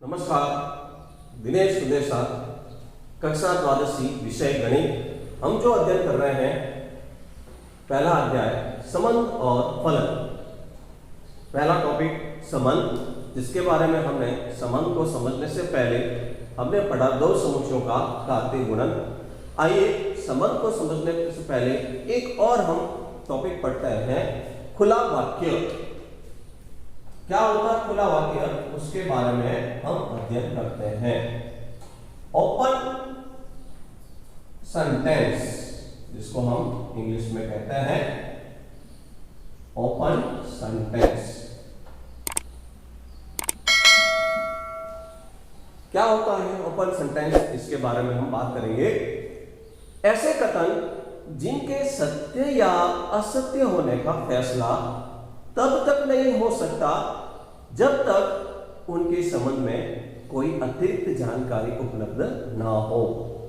नमस्कार, दिनेश सुदेशा, कक्षा द्वादशी, विषय गणित। हम जो अध्ययन कर रहे हैं, पहला अध्याय संबंध और फलन। पहला टॉपिक संबंध, जिसके बारे में हमने संबंध को समझने से पहले हमने पढ़ा दो समुच्चयों का घातीय गुणन। आइए संबंध को समझने से पहले एक और हम टॉपिक पढ़ते हैं, खुला वाक्य। क्या होता है खुला वाक्य, उसके बारे में हम अध्ययन करते हैं। ओपन सेंटेंस, जिसको हम इंग्लिश में कहते हैं ओपन सेंटेंस। क्या होता है ओपन सेंटेंस, इसके बारे में हम बात करेंगे। ऐसे कथन जिनके सत्य या असत्य होने का फैसला तब तक नहीं हो सकता जब तक उनके संबंध में कोई अतिरिक्त जानकारी उपलब्ध ना हो।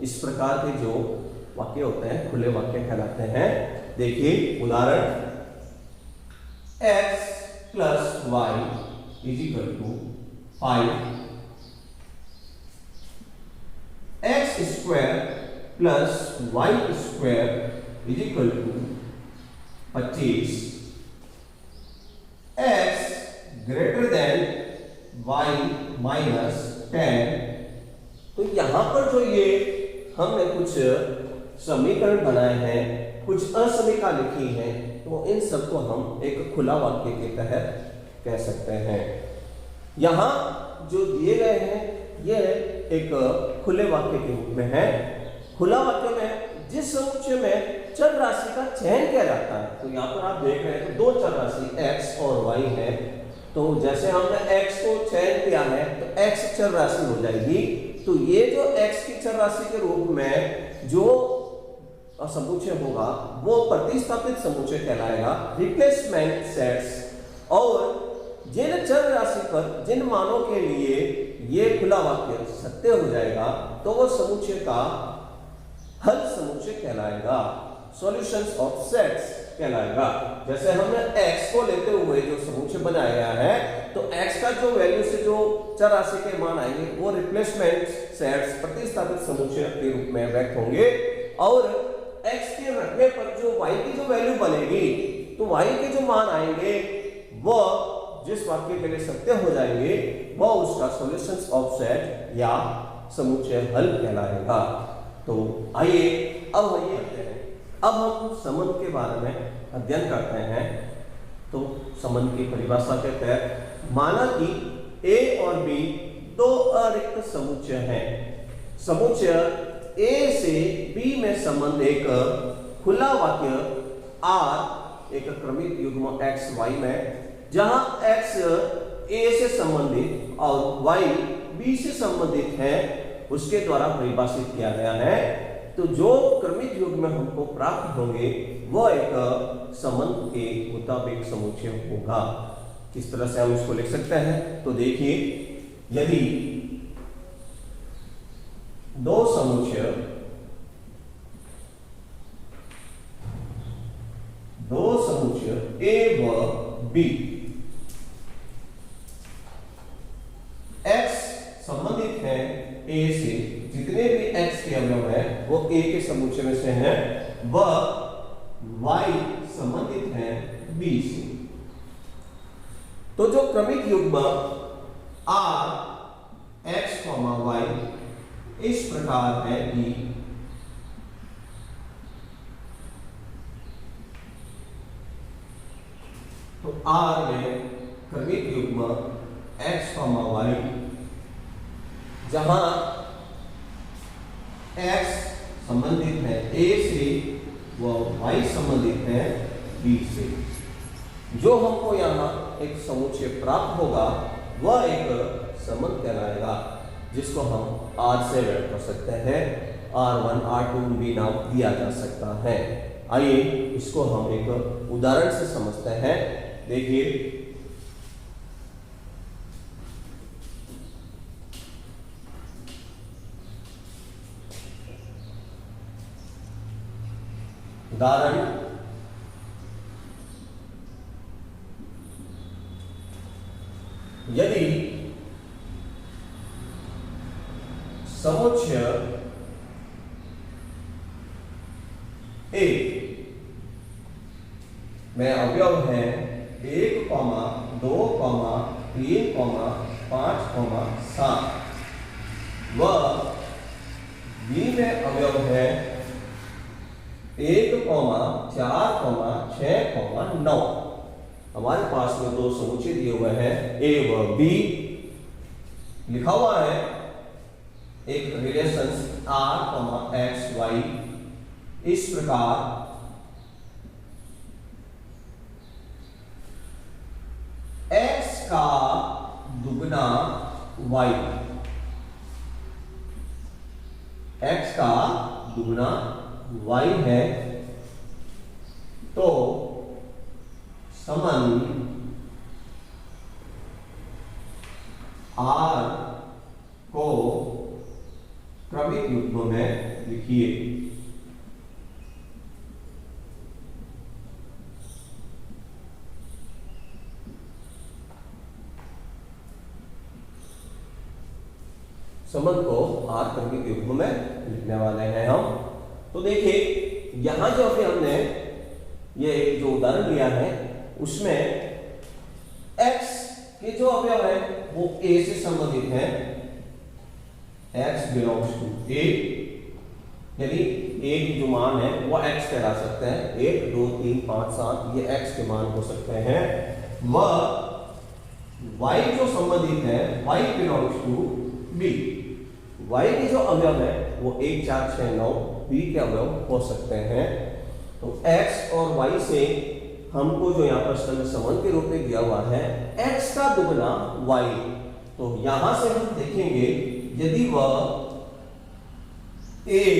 इस प्रकार के जो वाक्य होते हैं खुले वाक्य कहलाते हैं। देखिए उदाहरण, x plus y is equal to 5, x square plus y square is equal to 25, x greater than y minus 10। तो यहां पर जो ये हमने कुछ समीकरण बनाए हैं, कुछ असमीका लिखी हैं, तो इन सबको हम एक खुला वाक्य के तहत कह सकते हैं। यहां जो दिए गए हैं ये एक खुले वाक्य के रूप में है। खुला वाक्य में जिस समुच्चय में चर राशि का चयन किया जाता है, तो यहाँ पर आप देख रहे हैं तो दो चर राशि x और y है। तो जैसे हमने x को चयन किया है तो x चर राशि हो जाएगी। तो ये जो x की चर राशि के रूप में जो समुच्चय होगा वो प्रतिस्थापित समुच्चय कहलाएगा, रिप्लेसमेंट सेट्स। और जिन चर राशि पर जिन मानों के लिए ये खुला वाक्य सत्य हो जाएगा तो वो समुच्चय का हल समुच्चय कहलाएगा, सॉल्यूशंस ऑफ सेट्स कहलाएगा। जैसे हमने x को लेते हुए जो समुच्चय बनाया गया है, तो x का जो वैल्यू से जो चर राशि के मान आएंगे वो रिप्लेसमेंट सेट्स प्रतिस्थापित समुच्चय के रूप में व्यक्त होंगे। और x के रखने पर जो y की जो वैल्यू बनेगी, तो y के जो मान आएंगे वो जिस वाक्य के लिए सत्य हो जाएंगे वो उसका सॉल्यूशंस ऑफ सेट या समुच्चय हल कहलाएगा। तो आइए अब हम करते हैं, अब हम संबंध के बारे में अध्ययन करते हैं। तो संबंध की परिभाषा के तहत माना कि a और b दो अरिक्त समुच्चय हैं। समुच्चय a से b में संबंध एक खुला वाक्य r एक क्रमिक युग्म x y में, जहां x a से संबंधित और y b से संबंधित है, उसके द्वारा परिभाषित किया गया है। तो जो क्रमिक युग्म में हमको प्राप्त होंगे वह एक संबंध के मुताबिक समुच्चय होगा। किस तरह से हम इसको लिख सकते हैं, तो देखिए, यदि दो समुच्चय a व b, x संबंधित है a से, जितने भी x के अवयव है वो a के समुच्चय में से हैं, वह y संबंधित है b से। तो जो क्रमिक युग्म r x, y इस प्रकार है कि तो r में क्रमिक युग्म x, y, जहां x संबंधित है a से व y संबंधित है b से। जो हमको यहाँ एक समुच्चय प्राप्त होगा वह एक संबंध कहलाएगा, जिसको हम r से व्यक्त कर सकते हैं। r1 r2 भी नाम दिया जा सकता है। आइए इसको हम एक उदाहरण से समझते हैं। देखिए, उदाहरण, यदि समुच्चय ए में अवयव है 1, 2, 3, 5, 7 व बी में अवयव है 1, 4, 6, 9। हमारे पास में दो समुच्चय दिए हुए हैं ए व बी। लिखा हुआ है एक रिलेशन आर एक्स वाई इस प्रकार x का दुगना y, x का दुगना y है तो संबंध R को क्रमिक युग्म में लिखिए। संबंध को आर क्रमिक युग्म में लिखने वाले हैं हम। तो देखिए यहां जो अभी हमने ये जो उदाहरण लिया है उसमें x के जो अवयव है वो a से संबंधित है। x बिलोंग्स टू a, यानी a की जो मान है वो x कहला सकते हैं। 1, 2, 3, 5, 7 ये x के मान हो सकते हैं। वह y जो संबंधित है y belongs to b, y के जो अवयव है वो 1, 4, 6, 9 b के अवयव हो सकते हैं। तो x और y से हमको जो यहाँ पर संबंध के रूप में दिया हुआ है x का दुगना y, तो यहां से हम देखेंगे यदि वह 1,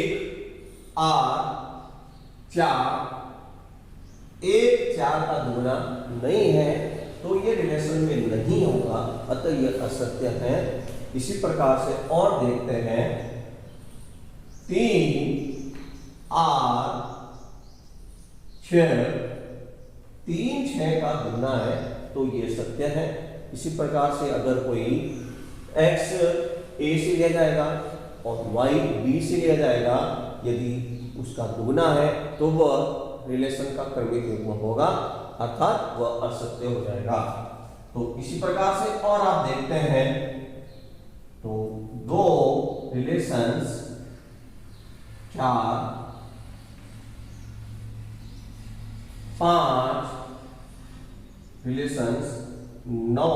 4 का दुगना नहीं है तो ये रिलेशन में नहीं होगा, अतः यह असत्य है। इसी प्रकार से और देखते हैं 3, 6 का दुगना है तो ये सत्य है। इसी प्रकार से अगर कोई x a से लिया जाएगा और y b से लिया जाएगा, यदि उसका दुगना है तो वह रिलेशन का क्रमिक युग्म होगा, अर्थात वह असत्य हो जाएगा। तो इसी प्रकार से और आप देखते हैं तो दो रिलेशंस 4, 5 रिलेशंस 9,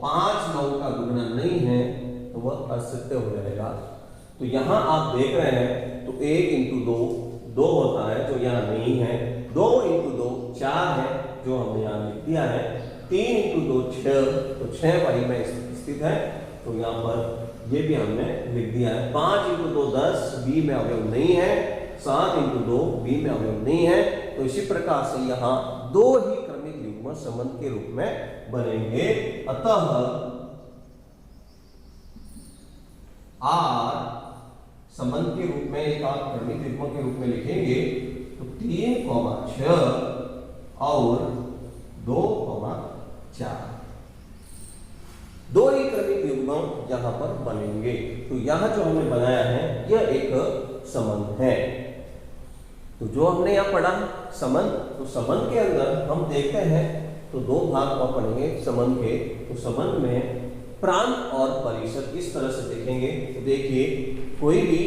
5, 9 का दुगना नहीं है तो वह असत्य हो जाएगा। तो यहां आप देख रहे हैं तो 1 इंटू 2 2 होता है जो यहां नहीं है, 2 इंटू 2 4 है जो हमने यहां लिख दिया है, 3 इंटू 2 6 तो 6 वही में स्थित है तो यहां पर ये भी हमने लिख दिया है। 5 इंटू 2 10 बी में अवयव नहीं है, 7 इंटू 2 बी में अवयव नहीं है। तो इसी प्रकार से यहां दो ही क्रमिक युग्म संबंध के रूप में बनेंगे। अतः आर संबंध के रूप में एक आप क्रमिक युग्म के रूप में लिखेंगे तो 3, 6 और 2, 4 दो ही क्रमिक युग्म यहां पर बनेंगे। तो यहां जो हमने बनाया है यह एक संबंध है। तो जो हमने यहां पढ़ा संबंध, तो संबंध के अंदर हम देखते हैं तो दो भाग और बनेंगे संबंध के। तो संबंध में प्रांत और परिसर इस तरह से देखेंगे। तो देखिए कोई भी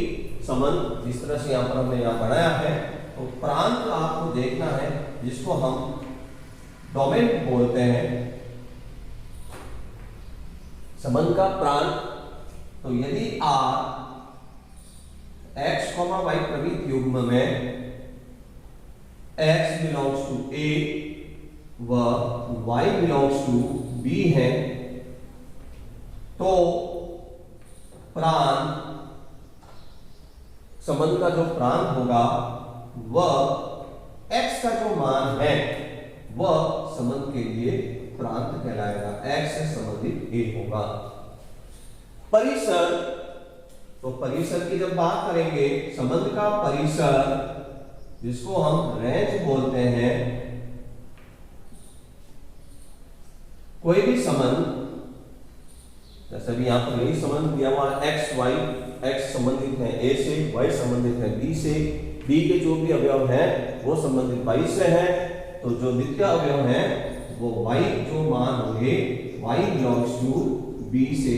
संबंध जिस तरह से यहाँ पर हमने यहाँ बनाया है तो प्रांत आपको देखना है जिसको हम डोमेन बोलते हैं। संबंध का प्रांत, तो यदि आप x, y क्रमिक युग्म में x बिलोंग्स टू a व y बिलोंग्स टू b है तो प्रांत संबंध का जो प्रांत होगा वह x का जो मान है वह संबंध के लिए प्रांत कहलाएगा, x से संबंधित a होगा। परिसर, तो परिसर की जब बात करेंगे संबंध का परिसर जिसको हम रेंज बोलते हैं, कोई भी संबंध जैसे भी यहाँ पर यही संबंध दिया हुआ एक्स वाई, एक्स संबंधित है ए से, वाई संबंधित है बी से, बी के जो भी अवयव हैं वो संबंधित वाई से हैं, तो जो द्वितीय अवयव है वो वाई जो मान होंगे वाई बिलोंग्स टू बी से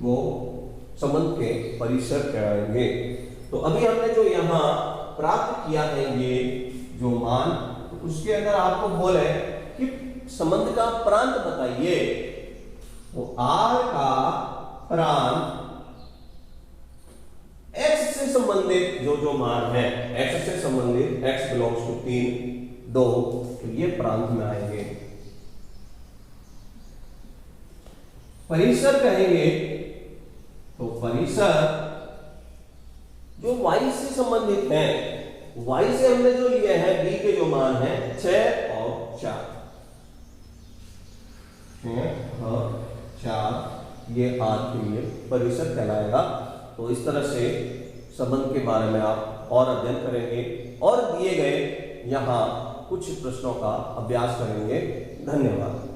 वो संबंध के परिसर कहलाएंगे। तो अभी हमने जो यहाँ प्राप्त किया है ये जो मान, तो उसके अंदर आपको बोले कि संबंध का प्रांत बताइए, तो आर का प्रांत x से संबंधित जो मान है, x से संबंधित x बिलोंग्स टू 3 2, तो ये प्रांत में आएंगे। परिसर कहेंगे तो परिसर जो y से संबंधित है, y से हमने जो लिए हैं b के जो मान है 6 और 4, 6 और 4, ये r के लिए परिसर कहलाएगा। तो इस तरह से संबंध के बारे में आप और अध्ययन करेंगे और दिए गए यहाँ कुछ प्रश्नों का अभ्यास करेंगे। धन्यवाद।